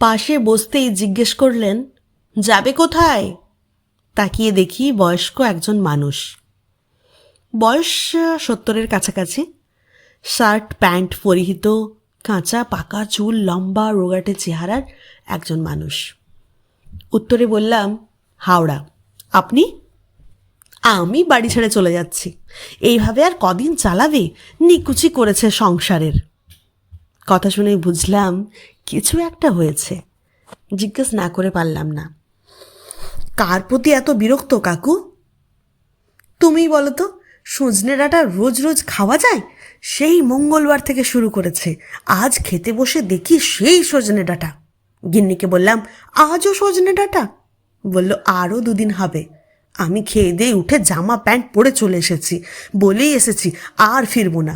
পাশে বসতেই জিজ্ঞেস করলেন, যাবে কোথায়? তাকিয়ে দেখি বয়স্ক একজন মানুষ, বয়স 70-এর কাছাকাছি, শার্ট প্যান্ট পরিহিত, কাঁচা পাকা চুল, লম্বা রোগাটে চেহারার একজন মানুষ। উত্তরে বললাম, হাওড়া। আপনি? আমি বাড়ি ছেড়ে চলে যাচ্ছি। এইভাবে আর কদিন চালাবে? নিকুচি করেছে সংসারের। কথা শুনেই বুঝলাম কিছু একটা হয়েছে। জিজ্ঞেস না করে পারলাম না, কার প্রতি এত বিরক্ত কাকু? তুমিই বলো তো, সজনে ডাঁটা রোজ রোজ খাওয়া যায়? সেই মঙ্গলবার থেকে শুরু করেছে, আজ খেতে বসে দেখি সেই সজনে ডাঁটা। গিন্নিকে বললাম, আজও সজনে ডাঁটা? বলল, আরও 2 দিন হবে। আমি খেয়ে দিয়ে উঠে জামা প্যান্ট পরে চলে এসেছি, বলেই এসেছি আর ফিরবো না।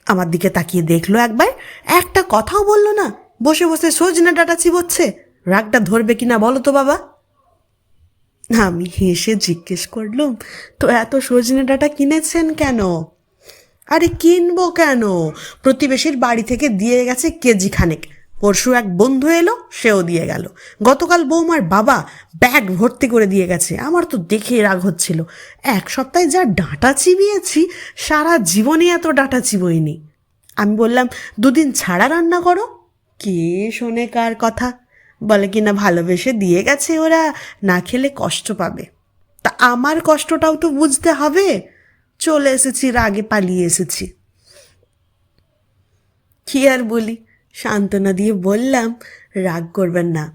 আমার দিকে তাকিয়ে দেখলো একবার, একটা কথাও বলল না, বসে বসে সজনে ডাঁটা চিবোচ্ছে। রাগটা ধরবে কিনা বলো তো বাবা? আমি হেসে জিজ্ঞেস করলুম, তো এত সজনে ডাঁটা কিনেছেন কেন? আরে কিনবো কেন, প্রতিবেশীর বাড়ি থেকে দিয়ে গেছে কেজি খানেক। পরশু এক বন্ধু এলো, সেও দিয়ে গেল। গতকাল বৌমার বাবা ব্যাগ ভর্তি করে দিয়ে গেছে। আমার তো দেখে রাগ হচ্ছিল। 1 সপ্তাহে যা ডাঁটা চিবিয়েছি, সারা জীবনে এত ডাঁটা চিবোইনি। আমি বললাম, 2 দিন ছাড়া রান্না করো। কে শোনে কার কথা? বলে কিনা ভালোবেসে দিয়ে গেছে ওরা, না খেলে কষ্ট পাবে। তা আমার কষ্টটাও তো বুঝতে হবে। চলে এসেছি, রাগে পালিয়ে এসেছি। কি আর বলি, সান্ত্বনা দিয়ে বললাম, রাগ করবেন না,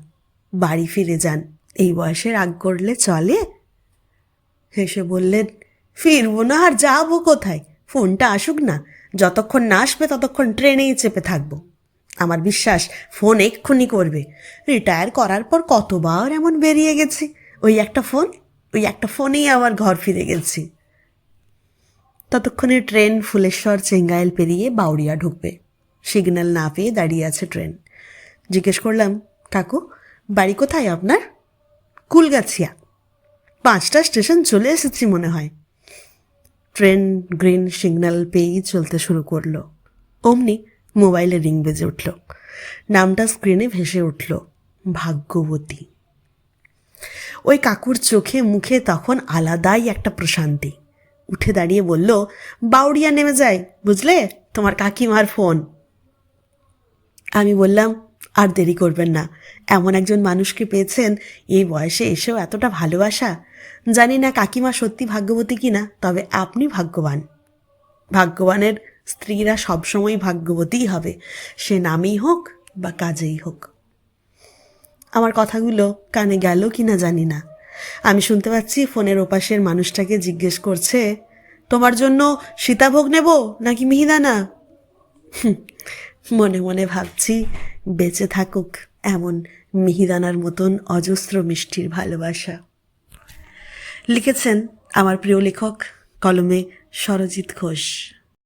বাড়ি ফিরে যান। এই বয়সে রাগ করলে চলে? হেসে বললেন, ফিরবো না আর যাবো কোথায়? ফোনটা আসুক না, যতক্ষণ না আসবে ততক্ষণ ট্রেনেই চেপে থাকবো। আমার বিশ্বাস ফোন এক্ষুনি করবে। রিটায়ার করার পর কতবার এমন বেরিয়ে গেছি, ওই একটা ফোনেই আবার ঘর ফিরে গেছি। ততক্ষণে ট্রেন ফুলেশ্বর চেঙ্গাইল পেরিয়ে বাউরিয়া ঢুকবে। সিগন্যাল না পেয়ে দাঁড়িয়ে আছে ট্রেন। জিজ্ঞেস করলাম, কাকু বাড়ি কোথায় আপনার? কুলগাছিয়া। 5টা স্টেশন চলে এসেছি মনে হয়। ট্রেন গ্রিন সিগন্যাল পেয়েই চলতে শুরু করলো। অমনি মোবাইলে রিং বেজে উঠল। নামটা স্ক্রিনে ভেসে উঠল, ভাগ্যবতী। ওই কাকুর চোখে মুখে তখন আলাদাই একটা প্রশান্তি। উঠে দাঁড়িয়ে বলল, বাউরিয়া নেমে যাই, বুঝলে, তোমার কাকিমার ফোন। আমি বললাম, আর দেরি করবেন না, এমন একজন মানুষকে পেয়েছেন, এই বয়সে এসেও এতটা ভালোবাসা। জানি না কাকিমা সত্যি ভাগ্যবতী কিনা, তবে আপনি ভাগ্যবান। ভাগ্যবানের স্ত্রীরা সবসময় ভাগ্যবতীই হবে, সে নামেই হোক বা কাজেই হোক। আমার কথাগুলো কানে গেল কিনা জানি না। আমি শুনতে পাচ্ছি ফোনের ওপাশের মানুষটাকে জিজ্ঞেস করছে, তোমার জন্য সীতাভোগ নেব নাকি মিহিদানা? মনে মনে ভাবছি, বেঁচে থাকুক এমন মিহিদানার মতন অজস্র মিষ্টির ভালোবাসা। লিখেছেন আমার প্রিয় লেখক, কলমে সরজিৎ ঘোষ।